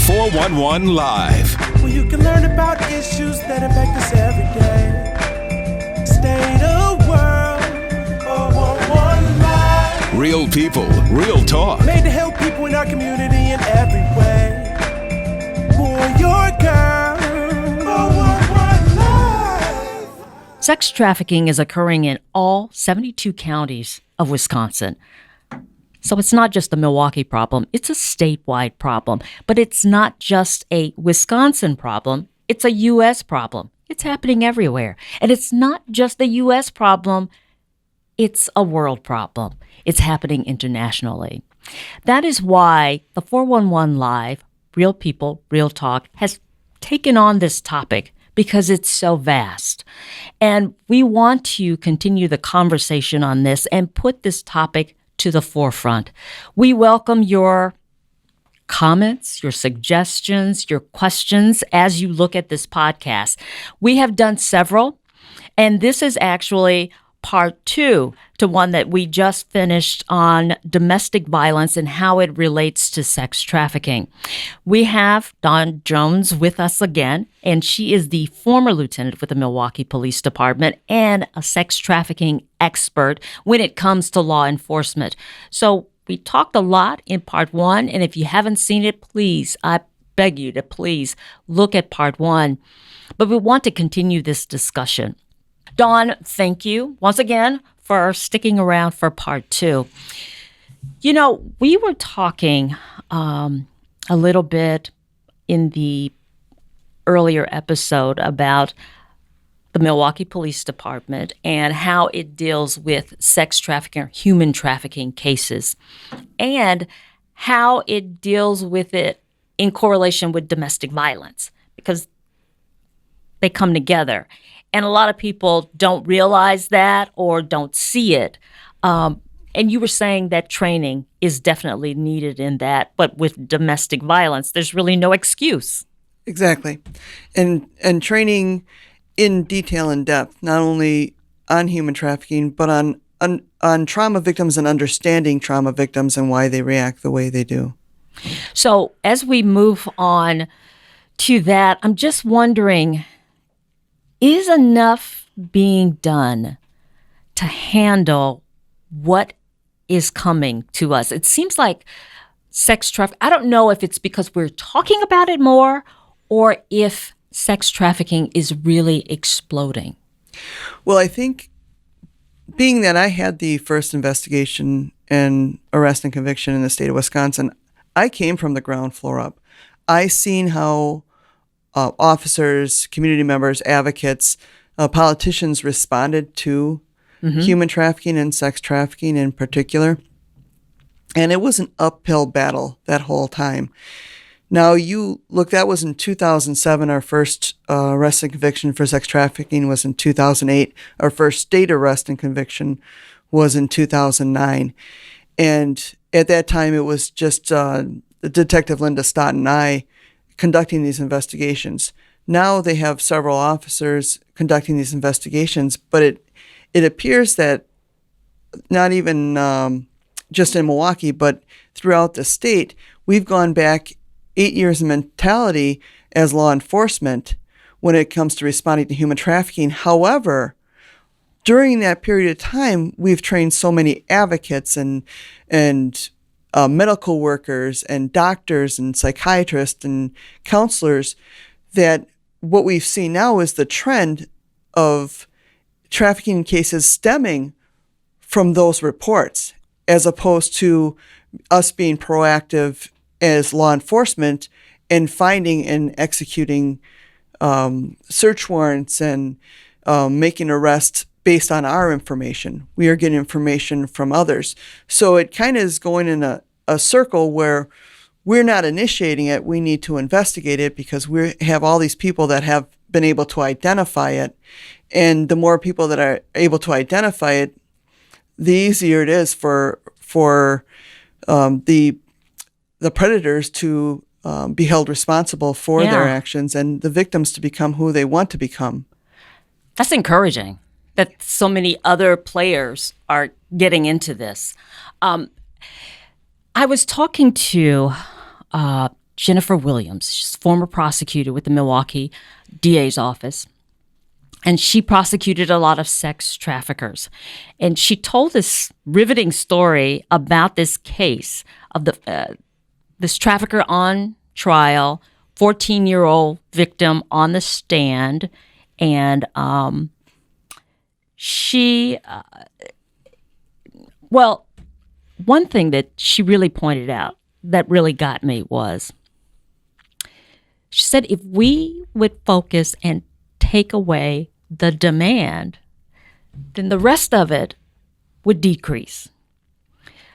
411 Live. Where you can learn about issues that affect us every day. State of world, 411 Live. Real people, real talk. Made to help people in our community in every way. Boy, your girl, 411 Live. Sex trafficking is occurring in all 72 counties of Wisconsin. So it's not just a Milwaukee problem, it's a statewide problem. But it's not just a Wisconsin problem, it's a U.S. problem. It's happening everywhere. And it's not just a U.S. problem, it's a world problem. It's happening internationally. That is why the 411 Live, Real People, Real Talk, has taken on this topic because it's so vast. And we want to continue the conversation on this and put this topic to the forefront. We welcome your comments, your suggestions, your questions as you look at this podcast. We have done several, and this is actually part 2 to one that we just finished on domestic violence and how it relates to sex trafficking. We have Dawn Jones with us again, and she is the former lieutenant with the Milwaukee Police Department and a sex trafficking expert when it comes to law enforcement. So we talked a lot in part 1, and if you haven't seen it, please, I beg you to please look at part 1. But we want to continue this discussion. Dawn, thank you once again for sticking around for part 2. You know, we were talking a little bit in the earlier episode about the Milwaukee Police Department and how it deals with sex trafficking or human trafficking cases and how it deals with it in correlation with domestic violence because they come together. And a lot of people don't realize that or don't see it. And you were saying that training is definitely needed in that, but with domestic violence, there's really no excuse. Exactly. And training in detail and depth, not only on human trafficking, but on trauma victims and understanding trauma victims and why they react the way they do. So as we move on to that, I'm just wondering, is enough being done to handle what is coming to us? It seems like sex trafficking, I don't know if it's because we're talking about it more or if sex trafficking is really exploding. Well, I think being that I had the first investigation and arrest and conviction in the state of Wisconsin, I came from the ground floor up. I seen how officers, community members, advocates, politicians responded to human trafficking and sex trafficking in particular. And it was an uphill battle that whole time. Now, you look, that was in 2007. Our first arrest and conviction for sex trafficking was in 2008. Our first state arrest and conviction was in 2009. And at that time, it was just Detective Linda Stott and I conducting these investigations. Now they have several officers conducting these investigations, but it appears that not even just in Milwaukee, but throughout the state, we've gone back 8 years of mentality as law enforcement when it comes to responding to human trafficking. However, during that period of time, we've trained so many advocates and medical workers and doctors and psychiatrists and counselors that what we've seen now is the trend of trafficking cases stemming from those reports, as opposed to us being proactive as law enforcement and finding and executing search warrants and making arrests based on our information. We are getting information from others. So it kind of is going in a circle where we're not initiating it. We need to investigate it because we have all these people that have been able to identify it. And the more people that are able to identify it, the easier it is for the predators to be held responsible for their actions and the victims to become who they want to become. That's encouraging that so many other players are getting into this. I was talking to Jennifer Williams. She's a former prosecutor with the Milwaukee DA's office. And she prosecuted a lot of sex traffickers. And she told this riveting story about this case of this trafficker on trial, 14-year-old victim on the stand. And one thing that she really pointed out that really got me was, she said if we would focus and take away the demand, then the rest of it would decrease.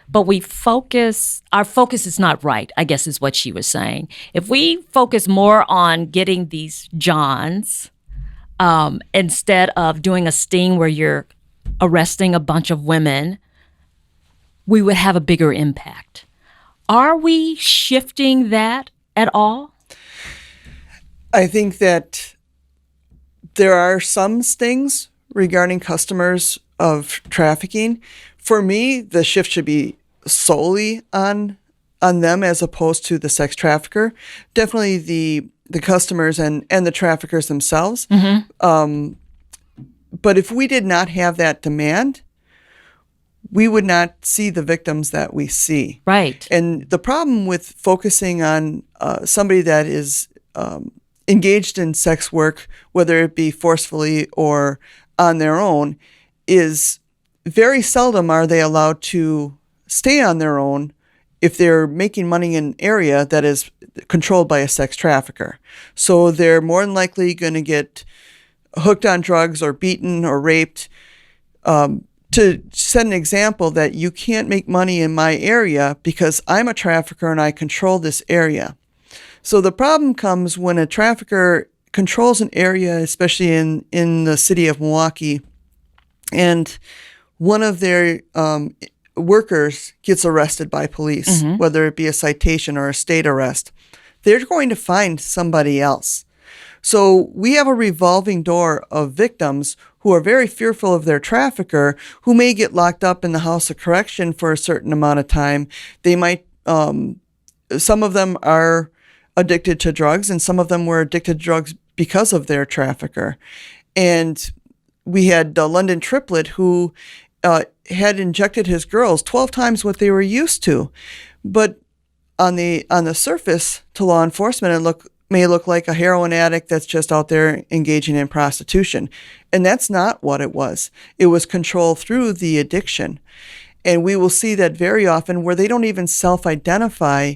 But our focus is not right, I guess is what she was saying. If we focus more on getting these Johns, instead of doing a sting where you're arresting a bunch of women, we would have a bigger impact. Are we shifting that at all? I think that there are some stings regarding customers of trafficking. For me, the shift should be solely on them as opposed to the sex trafficker. Definitely the customers and the traffickers themselves. Mm-hmm. But if we did not have that demand, we would not see the victims that we see. Right. And the problem with focusing on somebody that is engaged in sex work, whether it be forcefully or on their own, is very seldom are they allowed to stay on their own if they're making money in an area that is controlled by a sex trafficker. So they're more than likely going to get hooked on drugs or beaten or raped. To set an example that you can't make money in my area because I'm a trafficker and I control this area. So the problem comes when a trafficker controls an area, especially in the city of Milwaukee, and one of their workers gets arrested by police, mm-hmm. whether it be a citation or a state arrest. They're going to find somebody else. So we have a revolving door of victims who are very fearful of their trafficker, who may get locked up in the House of Correction for a certain amount of time. They might, some of them are addicted to drugs, and some of them were addicted to drugs because of their trafficker. And we had the London triplet who had injected his girls 12 times what they were used to. But on the surface, to law enforcement, it may look like a heroin addict that's just out there engaging in prostitution. And that's not what it was. It was control through the addiction. And we will see that very often where they don't even self-identify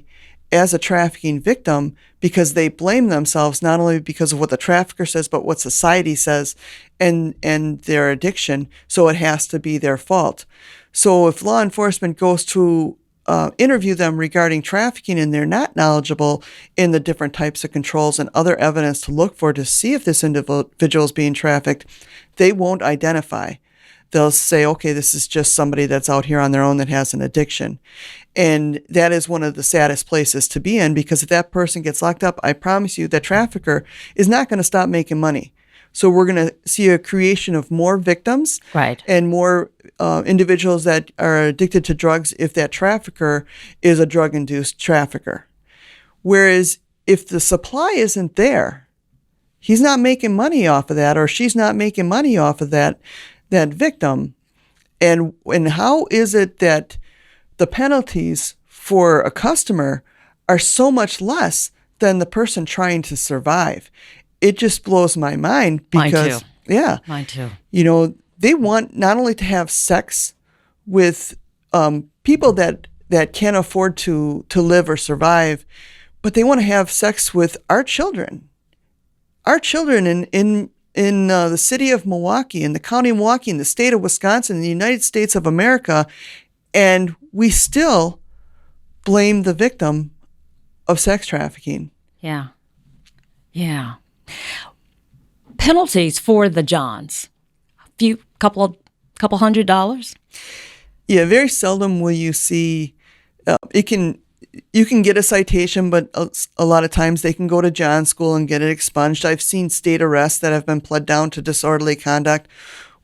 as a trafficking victim because they blame themselves not only because of what the trafficker says, but what society says and their addiction. So it has to be their fault. So if law enforcement goes to interview them regarding trafficking and they're not knowledgeable in the different types of controls and other evidence to look for to see if this individual is being trafficked, they won't identify. They'll say, okay, this is just somebody that's out here on their own that has an addiction. And that is one of the saddest places to be in, because if that person gets locked up, I promise you that trafficker is not going to stop making money. So we're going to see a creation of more victims, right, and more individuals that are addicted to drugs if that trafficker is a drug-induced trafficker. Whereas if the supply isn't there, he's not making money off of that, or she's not making money off of that victim. And how is it that the penalties for a customer are so much less than the person trying to survive? It just blows my mind because, mine too. Yeah, mine too. You know, they want not only to have sex with people that can't afford to live or survive, but they want to have sex with our children. Our children in the city of Milwaukee, in the county of Milwaukee, in the state of Wisconsin, in the United States of America, and we still blame the victim of sex trafficking. Yeah. Yeah. Penalties for the Johns. Couple $100. Yeah, very seldom will you see. You can get a citation, but a lot of times they can go to John school and get it expunged. I've seen state arrests that have been pled down to disorderly conduct,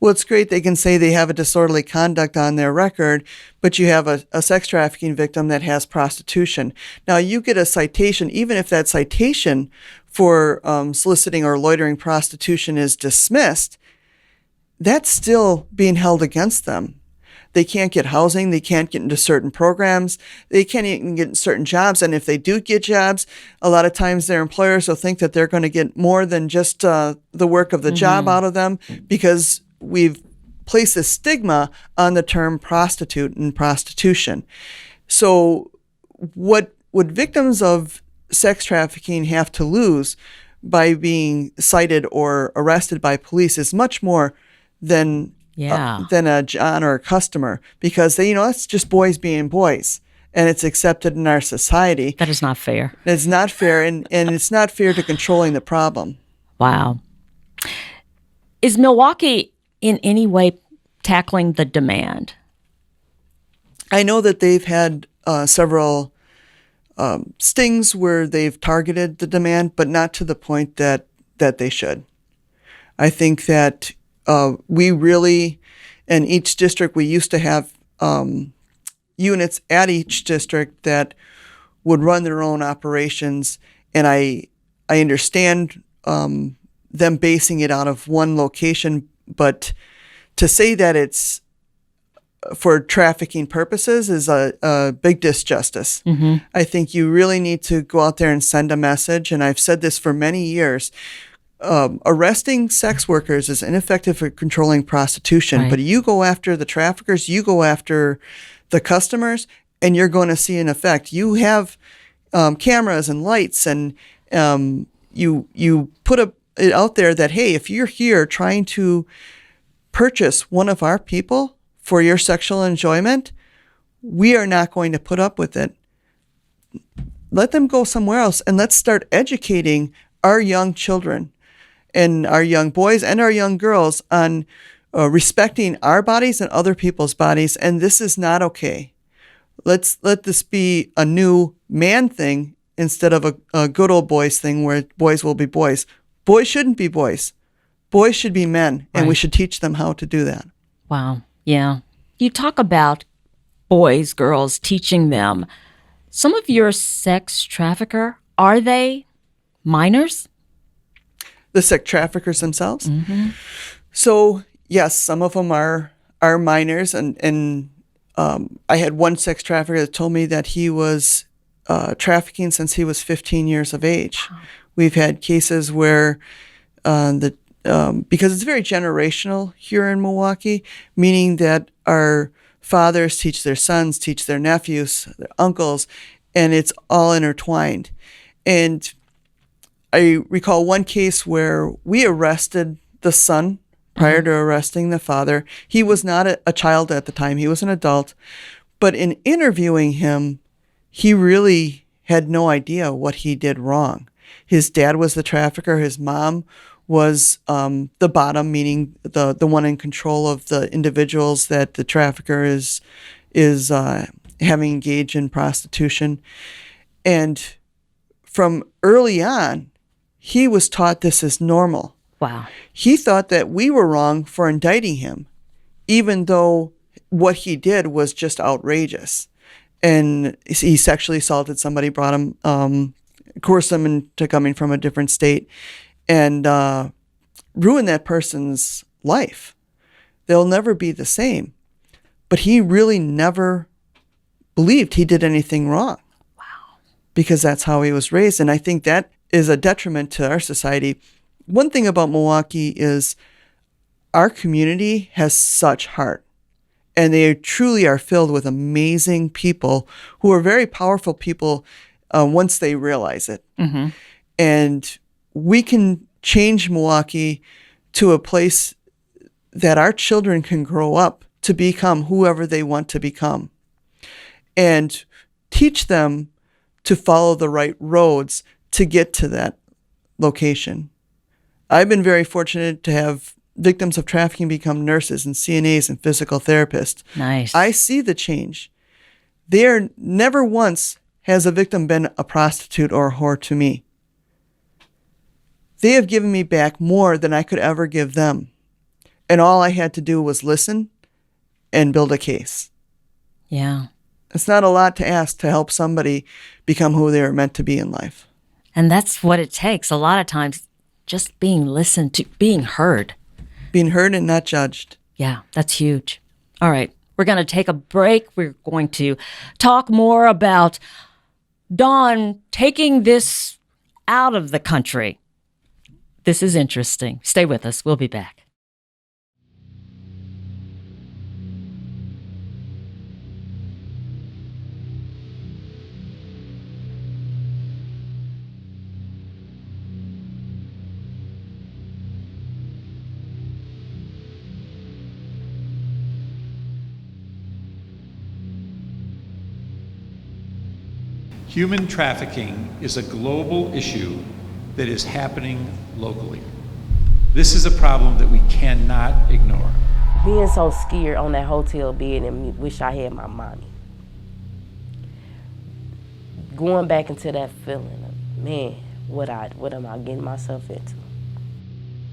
Well, it's great. They can say they have a disorderly conduct on their record, but you have a sex trafficking victim that has prostitution. Now, you get a citation, even if that citation for soliciting or loitering prostitution is dismissed, that's still being held against them. They can't get housing. They can't get into certain programs. They can't even get certain jobs. And if they do get jobs, a lot of times their employers will think that they're going to get more than just the work of the job out of them, because we've placed a stigma on the term prostitute and prostitution. So what would victims of sex trafficking have to lose by being cited or arrested by police is much more than a John or a customer, because they, it's just boys being boys, and it's accepted in our society. That is not fair. It's not fair, and it's not fair to controlling the problem. Wow. Is Milwaukee in any way tackling the demand? I know that they've had several stings where they've targeted the demand, but not to the point that they should. I think that we really, in each district, we used to have units at each district that would run their own operations, and I understand them basing it out of one location, but to say that it's for trafficking purposes is a big disjustice. Mm-hmm. I think you really need to go out there and send a message, and I've said this for many years. Arresting sex workers is ineffective for controlling prostitution, right. But you go after the traffickers, you go after the customers, and you're going to see an effect. You have cameras and lights, and you put it out there that, hey, if you're here trying to purchase one of our people for your sexual enjoyment, we are not going to put up with it. Let them go somewhere else, and let's start educating our young children and our young boys and our young girls on respecting our bodies and other people's bodies. And this is not okay. Let this be a new man thing instead of a good old boys thing where boys will be boys. Boys shouldn't be boys. Boys should be men, and we should teach them how to do that. Wow. Yeah. You talk about boys, girls, teaching them. Some of your sex trafficker, are they minors? The sex traffickers themselves? Mm-hmm. So, yes, some of them are minors. And I had one sex trafficker that told me that he was trafficking since he was 15 years of age. Wow. We've had cases where because it's very generational here in Milwaukee, meaning that our fathers teach their sons, teach their nephews, their uncles, and it's all intertwined. And I recall one case where we arrested the son prior to arresting the father. He was not a child at the time. He was an adult. But in interviewing him, he really had no idea what he did wrong. His dad was the trafficker. His mom was the bottom, meaning the one in control of the individuals that the trafficker is having engaged in prostitution. And from early on, he was taught this is normal. Wow. He thought that we were wrong for indicting him, even though what he did was just outrageous. And he sexually assaulted somebody, brought him, coerced them into coming from a different state, and ruined that person's life. They'll never be the same. But he really never believed he did anything wrong. Wow. Because that's how he was raised. And I think that is a detriment to our society. One thing about Milwaukee is our community has such heart, and they truly are filled with amazing people who are very powerful people once they realize it. Mm-hmm. And we can change Milwaukee to a place that our children can grow up to become whoever they want to become, and teach them to follow the right roads to get to that location. I've been very fortunate to have victims of trafficking become nurses and CNAs and physical therapists. Nice. I see the change. Never once has a victim been a prostitute or a whore to me. They have given me back more than I could ever give them. And all I had to do was listen and build a case. Yeah. It's not a lot to ask to help somebody become who they're meant to be in life. And that's what it takes. A lot of times, just being listened to, being heard. Being heard and not judged. Yeah, that's huge. All right. We're going to take a break. We're going to talk more about Dawn taking this out of the country. This is interesting. Stay with us. We'll be back. Human trafficking is a global issue that is happening locally. This is a problem that we cannot ignore. Being so scared on that hotel bed and wish I had my money. Going back into that feeling of, man, what am I getting myself into?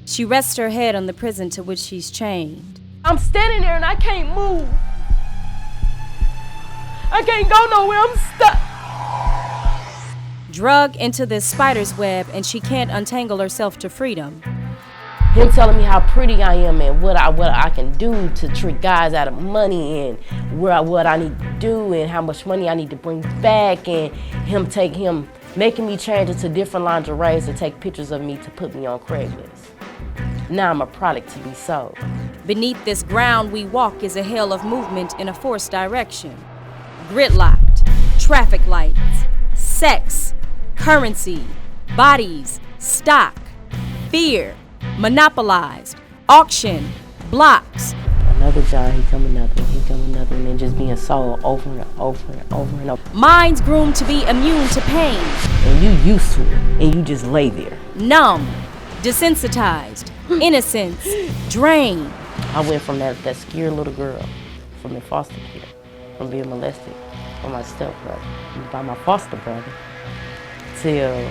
She rests her head on the prison to which she's chained. I'm standing there and I can't move. I can't go nowhere, I'm stuck. Drug into this spider's web, and she can't untangle herself to freedom. Him telling me how pretty I am and what I can do to trick guys out of money and what I need to do and how much money I need to bring back, and him making me change into different lingeries to take pictures of me to put me on Craigslist. Now I'm a product to be sold. Beneath this ground we walk is a hell of movement in a forced direction. Gridlocked, traffic lights, sex, currency, bodies, stock, fear, monopolized, auction, blocks. Another job, he come another one, and just being sold over and over and over and over. Minds groomed to be immune to pain. And you used to it, and you just lay there. Numb, desensitized, innocence, drained. I went from that scared little girl, from the foster care, from being molested by my stepbrother, by my foster brother, till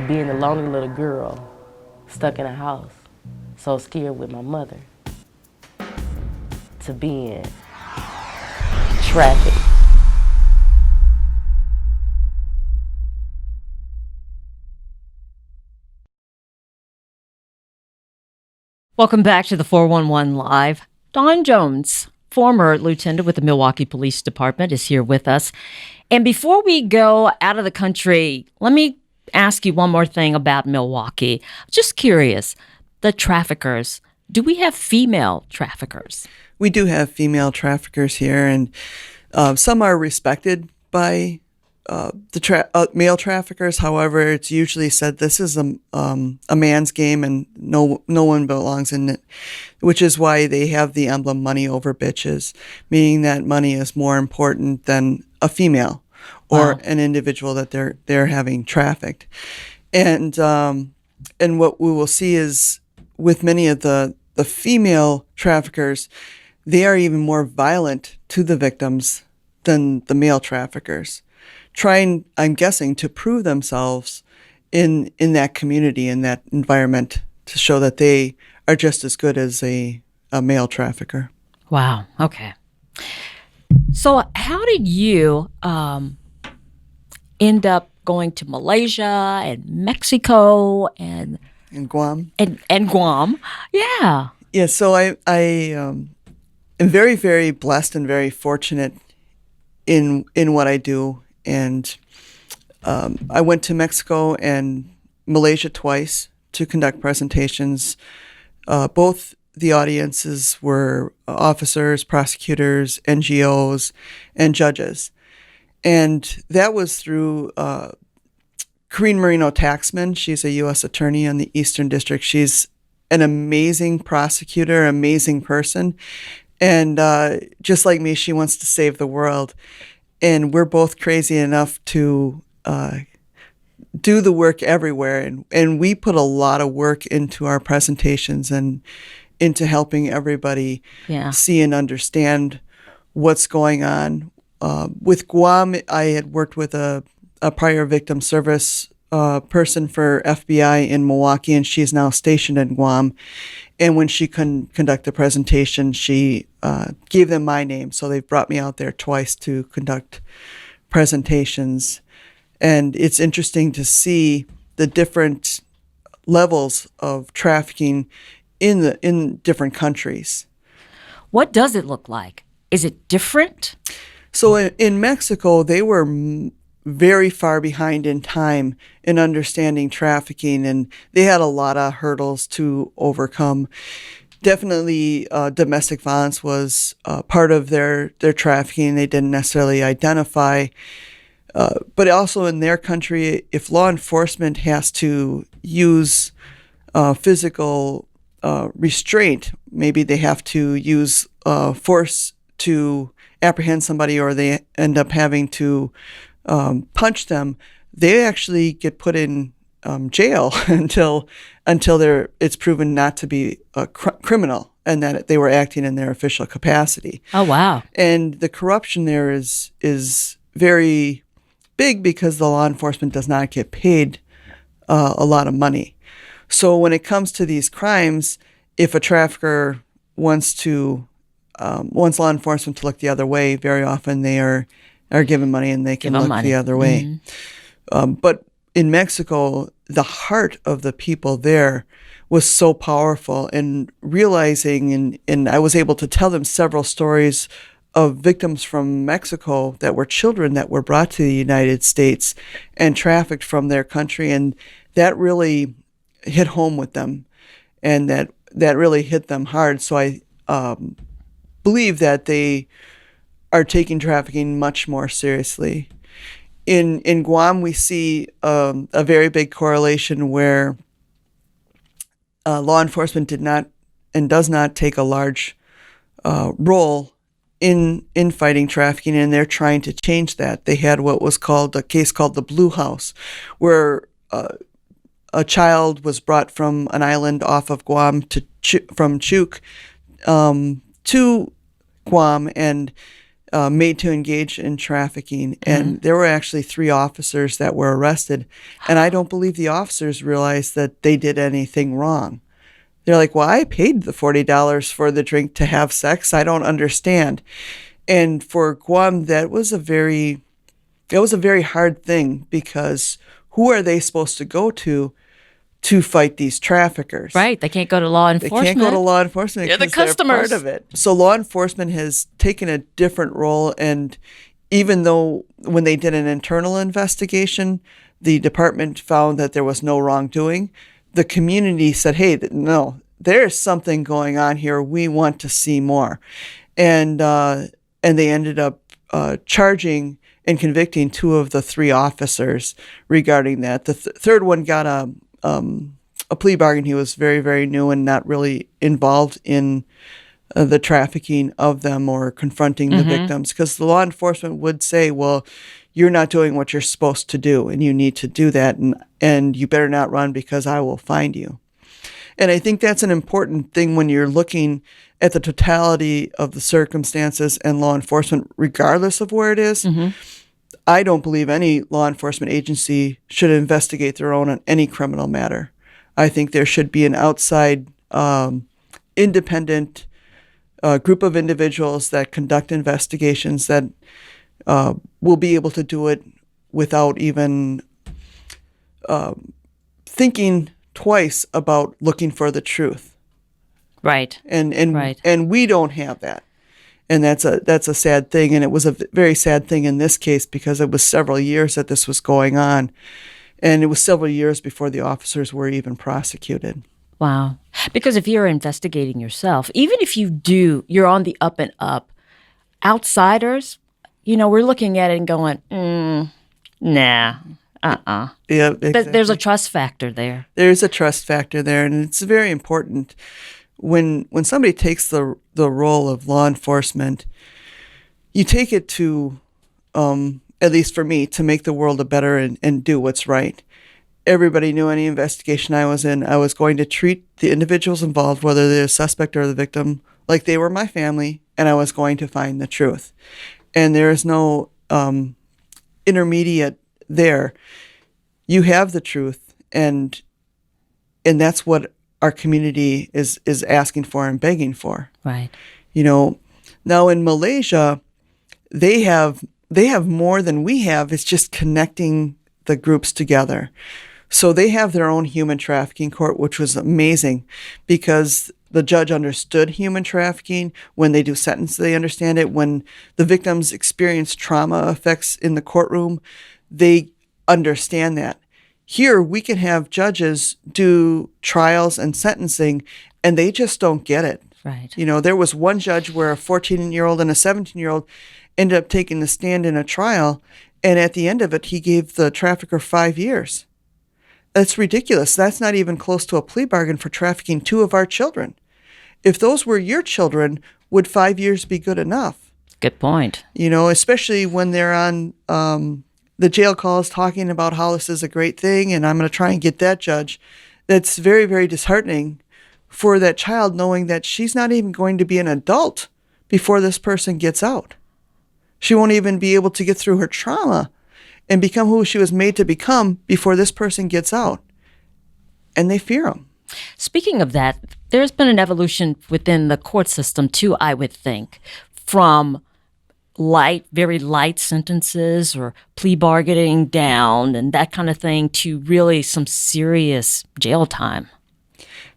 being a lonely little girl stuck in a house, so scared with my mother, to being trafficked. Welcome back to the 411 Live. Dawn Jones, former lieutenant with the Milwaukee Police Department, is here with us. And before we go out of the country, let me ask you one more thing about Milwaukee. Just curious, the traffickers, do we have female traffickers? We do have female traffickers here, and some are respected by the male traffickers. However, it's usually said this is a man's game and no one belongs in it, which is why they have the emblem money over bitches, meaning that money is more important than a female or an individual that they're having trafficked. And what we will see is with many of the female traffickers, they are even more violent to the victims than the male traffickers, trying, I'm guessing, to prove themselves in that community, in that environment, to show that they are just as good as a male trafficker. Wow. Okay. So how did you end up going to Malaysia and Mexico and Guam? And Guam. Yeah. Yeah, so I am very, very blessed and very fortunate in what I do. And I went to Mexico and Malaysia twice to conduct presentations. Both the audiences were officers, prosecutors, NGOs, and judges. And that was through Corrine Marino Taxman. She's a U.S. attorney on the Eastern District. She's an amazing prosecutor, amazing person. And just like me, she wants to save the world. And we're both crazy enough to do the work everywhere. And we put a lot of work into our presentations and into helping everybody see and understand what's going on. With Guam, I had worked with a prior victim service person for FBI in Milwaukee, and she is now stationed in Guam. And when she conduct the presentation, she gave them my name. So they've brought me out there twice to conduct presentations. And it's interesting to see the different levels of trafficking in different countries. What does it look like? Is it different? So in Mexico, they were very far behind in time in understanding trafficking, and they had a lot of hurdles to overcome. Definitely, domestic violence was part of their trafficking. They didn't necessarily identify. But also in their country, if law enforcement has to use physical restraint, maybe they have to use force to apprehend somebody, or they end up having to punch them, they actually get put in jail until it's proven not to be a criminal and that they were acting in their official capacity. Oh, wow. And the corruption there is very big because the law enforcement does not get paid a lot of money. So when it comes to these crimes, if a trafficker wants law enforcement to look the other way, very often they are given money and they can look the other way. But in Mexico, the heart of the people there was so powerful, and realizing, and I was able to tell them several stories of victims from Mexico that were children that were brought to the United States and trafficked from their country. And that really hit home with them, and that really hit them hard. So I believe that they are taking trafficking much more seriously. In Guam, we see a very big correlation where law enforcement did not and does not take a large role in fighting trafficking, and they're trying to change that. They had what was called a case called the Blue House, where a child was brought from an island off of Guam from Chuuk to Guam and made to engage in trafficking. And there were actually 3 officers that were arrested. And I don't believe the officers realized that they did anything wrong. They're like, well, I paid the $40 for the drink to have sex. I don't understand. And for Guam, that was a very hard thing, because who are they supposed to go to fight these traffickers? Right. They can't go to law enforcement. They can't go to law enforcement. They're the customers. They're part of it. So law enforcement has taken a different role. And even though when they did an internal investigation, the department found that there was no wrongdoing, the community said, hey, no, there's something going on here. We want to see more. And they ended up charging and convicting 2 of the 3 officers regarding that. The third one got a plea bargain. He was very, very new and not really involved in the trafficking of them or confronting the victims, because the law enforcement would say, well, you're not doing what you're supposed to do, and you need to do that, and you better not run because I will find you. And I think that's an important thing when you're looking at the totality of the circumstances and law enforcement, regardless of where it is. I don't believe any law enforcement agency should investigate their own on any criminal matter. I think there should be an outside, independent group of individuals that conduct investigations that will be able to do it without even thinking twice about looking for the truth. Right. And we don't have that. And that's a sad thing. And it was a very sad thing in this case, because it was several years that this was going on. And it was several years before the officers were even prosecuted. Wow. Because if you're investigating yourself, even if you're on the up and up, outsiders, we're looking at it and going, nah, Yeah, exactly. There's a trust factor there. There's a trust factor there, and it's very important. When somebody takes the role of law enforcement, you take it to, at least for me, to make the world a better and do what's right. Everybody knew any investigation I was in, I was going to treat the individuals involved, whether they're the suspect or the victim, like they were my family, and I was going to find the truth. And there is no intermediate there. you have the truth, and that's what our community is asking for and begging for. Right. Now in Malaysia, they have more than we have. It's just connecting the groups together. So they have their own human trafficking court, which was amazing because the judge understood human trafficking. When they do sentence, they understand it. When the victims experience trauma effects in the courtroom, they understand that. Here, we can have judges do trials and sentencing, and they just don't get it. Right. There was one judge where a 14-year-old and a 17-year-old ended up taking the stand in a trial, and at the end of it, he gave the trafficker 5 years. That's ridiculous. That's not even close to a plea bargain for trafficking 2 of our children. If those were your children, would 5 years be good enough? Good point. Especially when they're on the jail calls talking about how this is a great thing and I'm going to try and get that judge. That's very, very disheartening for that child, knowing that she's not even going to be an adult before this person gets out. She won't even be able to get through her trauma and become who she was made to become before this person gets out. And they fear them. Speaking of that, there's been an evolution within the court system too, I would think, from very light sentences or plea bargaining down and that kind of thing to really some serious jail time.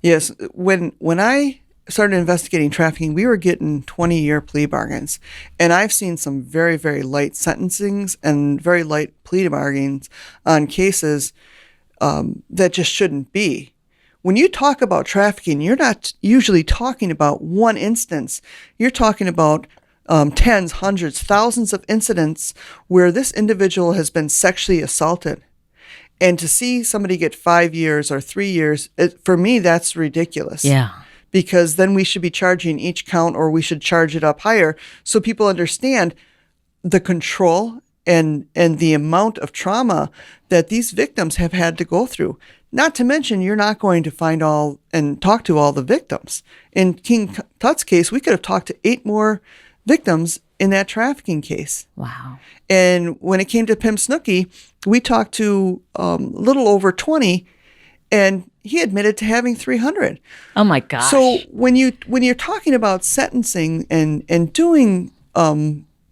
Yes. When I started investigating trafficking, we were getting 20-year plea bargains. And I've seen some very, very light sentencings and very light plea bargains on cases that just shouldn't be. When you talk about trafficking, you're not usually talking about one instance. You're talking about tens, hundreds, thousands of incidents where this individual has been sexually assaulted. And to see somebody get 5 years or 3 years, for me, that's ridiculous. Yeah. Because then we should be charging each count, or we should charge it up higher so people understand the control and the amount of trauma that these victims have had to go through. Not to mention, you're not going to find all and talk to all the victims. In King Tut's case, we could have talked to 8 more victims in that trafficking case. Wow. And when it came to Pimp Snooki, we talked to a little over 20, and he admitted to having 300. Oh my gosh. So when you're talking about sentencing and doing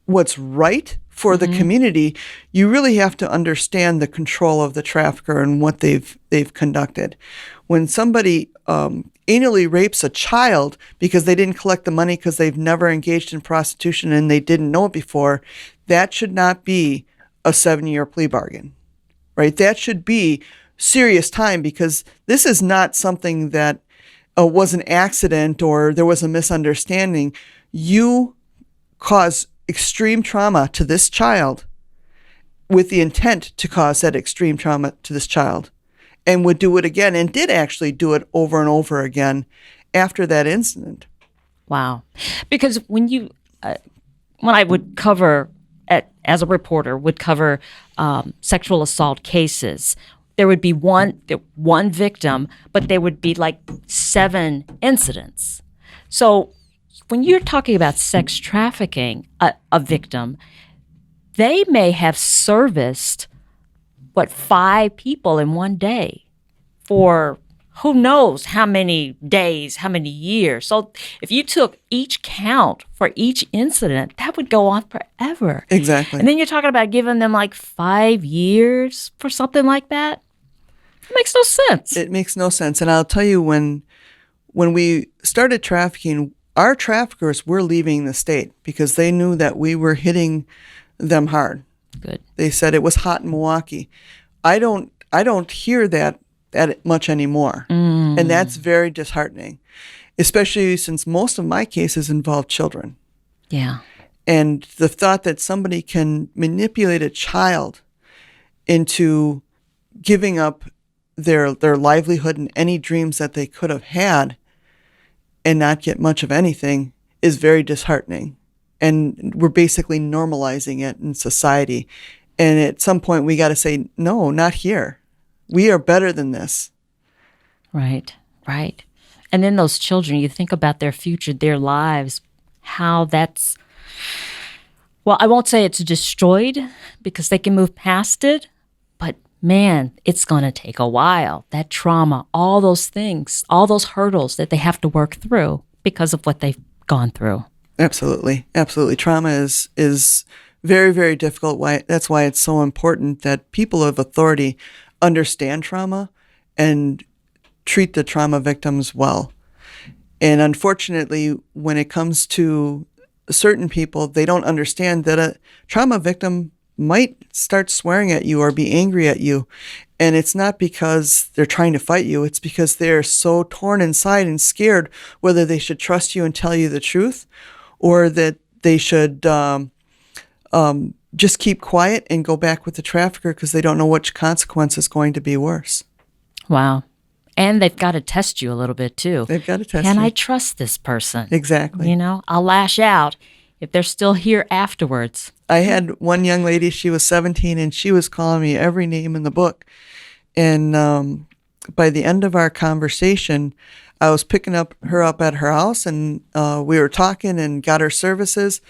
what's right for the community, you really have to understand the control of the trafficker and what they've conducted. When somebody anally rapes a child because they didn't collect the money because they've never engaged in prostitution and they didn't know it before, that should not be a 7-year plea bargain, right? That should be serious time, because this is not something that was an accident or there was a misunderstanding. You cause extreme trauma to this child with the intent to cause that extreme trauma to this child, and would do it again, and did actually do it over and over again after that incident. Wow. Because when I would cover, as a reporter, would cover sexual assault cases, there would be one victim, but there would be like 7 incidents. So when you're talking about sex trafficking, a victim, they may have serviced, 5 people in one day for who knows how many days, how many years. So if you took each count for each incident, that would go on forever. Exactly. And then you're talking about giving them like 5 years for something like that. It makes no sense. It makes no sense. And I'll tell you, when we started trafficking, our traffickers were leaving the state because they knew that we were hitting them hard. Good. They said it was hot in Milwaukee. I don't hear that much anymore. And that's very disheartening, especially since most of my cases involve children. Yeah. And the thought that somebody can manipulate a child into giving up their livelihood and any dreams that they could have had and not get much of anything is very disheartening. And we're basically normalizing it in society. And at some point we got to say, no, not here. We are better than this. Right. And then those children, you think about their future, their lives, how that's, well, I won't say it's destroyed because they can move past it, but man, it's going to take a while. That trauma, all those things, all those hurdles that they have to work through because of what they've gone through. Absolutely. Absolutely. Trauma is very, very difficult. That's why it's so important that people of authority understand trauma and treat the trauma victims well. And unfortunately, when it comes to certain people, they don't understand that a trauma victim might start swearing at you or be angry at you. And it's not because they're trying to fight you. It's because they're so torn inside and scared whether they should trust you and tell you the truth, or that they should just keep quiet and go back with the trafficker because they don't know which consequence is going to be worse. Wow. And they've got to test you a little bit, too. They've got to test Can you. I trust this person? Exactly. You know, I'll lash out if they're still here afterwards. I had one young lady, she was 17, and she was calling me every name in the book. And by the end of our conversation, I was picking her up at her house, and we were talking and got her services.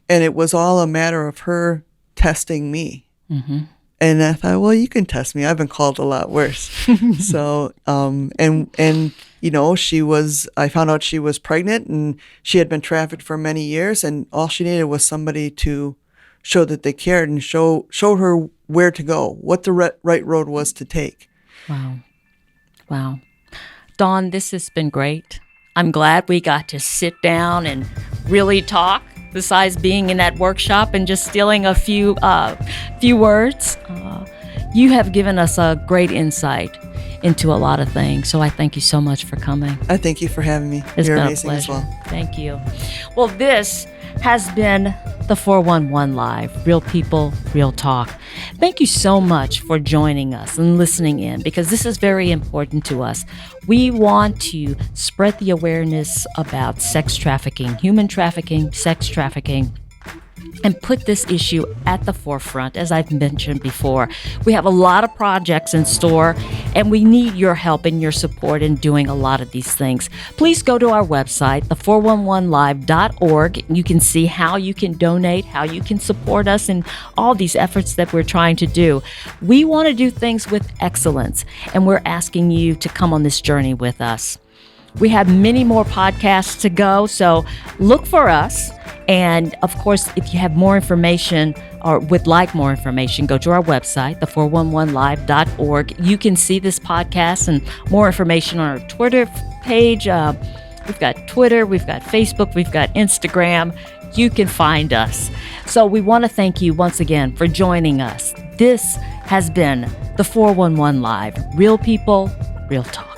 And it was all a matter of her testing me. Mm-hmm. And I thought, well, you can test me. I've been called a lot worse. So, and you know, I found out she was pregnant and she had been trafficked for many years, and all she needed was somebody to show that they cared and show her where to go, what the right road was to take. Wow. Wow. Dawn, this has been great. I'm glad we got to sit down and really talk, besides being in that workshop and just stealing a few words. You have given us a great insight into a lot of things, so I thank you so much for coming. I thank you for having me. It's You're been amazing a as pleasure. well. Thank you. Well, this has been the 411 Live, Real People, Real Talk. Thank you so much for joining us and listening in, because this is very important to us. We want to spread the awareness about sex trafficking, human trafficking, sex trafficking, and put this issue at the forefront, as I've mentioned before. We have a lot of projects in store, and we need your help and your support in doing a lot of these things. Please go to our website, the411live.org. You can see how you can donate, how you can support us in all these efforts that we're trying to do. We want to do things with excellence, and we're asking you to come on this journey with us. We have many more podcasts to go, so look for us. And of course, if you have more information or would like more information, go to our website, the411live.org. You can see this podcast and more information on our Twitter page. We've got Twitter, we've got Facebook, we've got Instagram. You can find us. So we want to thank you once again for joining us. This has been the 411 Live, Real People, Real Talk.